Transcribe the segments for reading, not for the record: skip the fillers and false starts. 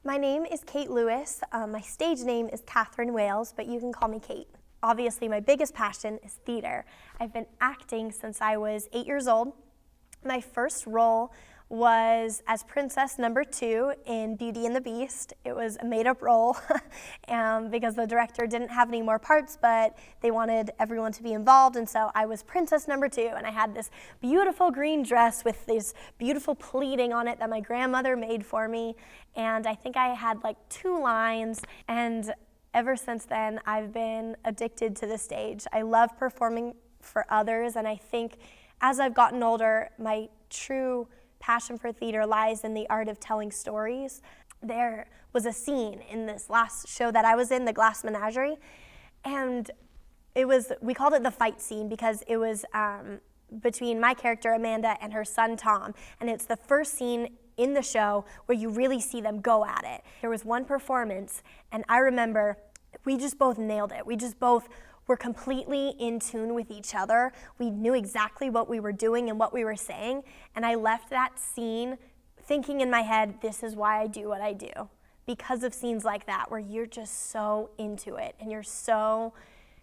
My name is Kate Lewis. My stage name is Catherine Wales, but you can call me Kate. Obviously, my biggest passion is theater. I've been acting since I was 8 years old. My first role was as Princess number 2 in Beauty and the Beast. It was a made-up role because the director didn't have any more parts, but they wanted everyone to be involved, and so I was Princess number 2, and I had this beautiful green dress with this beautiful pleating on it that my grandmother made for me, and I think I had like 2 lines, and ever since then, I've been addicted to the stage. I love performing for others, and I think as I've gotten older, my true passion for theater lies in the art of telling stories. There was a scene in this last show that I was in, The Glass Menagerie, and we called it the fight scene because it was between my character Amanda and her son Tom, and it's the first scene in the show where you really see them go at it. There was one performance, and I remember we just both nailed it. We just both were completely in tune with each other. We knew exactly what we were doing and what we were saying, and I left that scene thinking in my head, this is why I do what I do, because of scenes like that where you're just so into it and you're so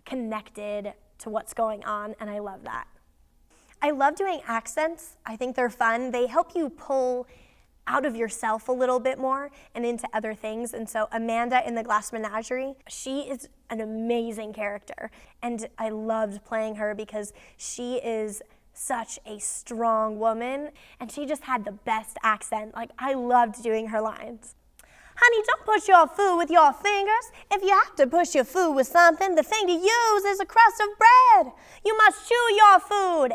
connected to what's going on, and I love that. I love doing accents. I think they're fun. They help you pull out of yourself a little bit more and into other things. And so Amanda in The Glass Menagerie, she is an amazing character. And I loved playing her because she is such a strong woman and she just had the best accent. Like, I loved doing her lines. Honey, don't push your food with your fingers. If you have to push your food with something, the thing to use is a crust of bread. You must chew your food.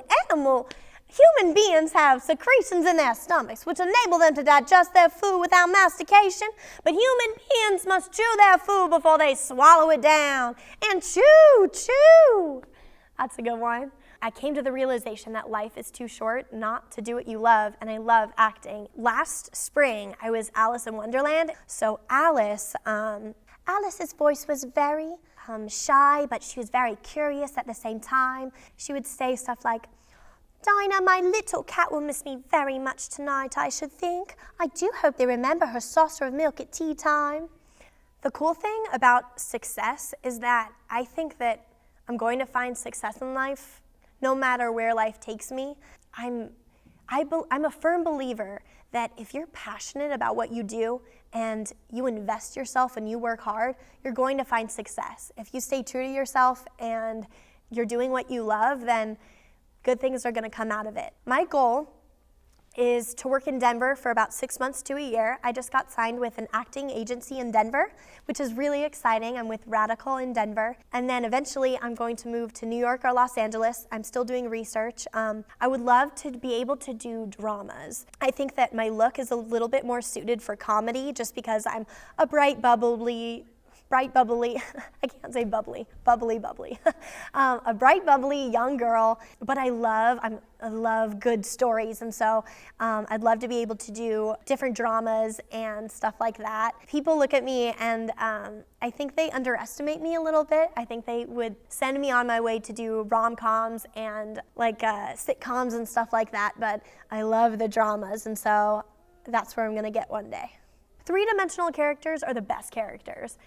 Human beings have secretions in their stomachs which enable them to digest their food without mastication, but human beings must chew their food before they swallow it down. And chew. That's a good one. I came to the realization that life is too short not to do what you love, and I love acting. Last spring, I was Alice in Wonderland. So Alice's voice was very shy, but she was very curious at the same time. She would say stuff like, Dinah, my little cat will miss me very much tonight, I should think. I do hope they remember her saucer of milk at tea time. The cool thing about success is that I think that I'm going to find success in life no matter where life takes me. I'm a firm believer that if you're passionate about what you do and you invest yourself and you work hard, you're going to find success. If you stay true to yourself and you're doing what you love, then good things are going to come out of it. My goal is to work in Denver for about 6 months to a year. I just got signed with an acting agency in Denver, which is really exciting. I'm with Radical in Denver. And then eventually I'm going to move to New York or Los Angeles. I'm still doing research. I would love to be able to do dramas. I think that my look is a little bit more suited for comedy just because I'm a bright, bubbly, I can't say bubbly, a bright, bubbly young girl, but I love good stories, and so I'd love to be able to do different dramas and stuff like that. People look at me and I think they underestimate me a little bit. I think they would send me on my way to do rom-coms and like sitcoms and stuff like that, but I love the dramas, and so that's where I'm gonna get one day. Three-dimensional characters are the best characters.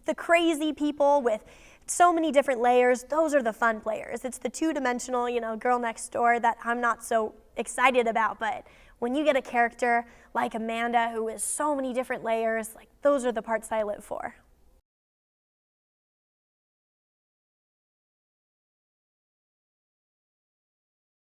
The crazy people with so many different layers, those are the fun players. It's the two-dimensional, girl next door that I'm not so excited about, but when you get a character like Amanda who has so many different layers, like those are the parts I live for.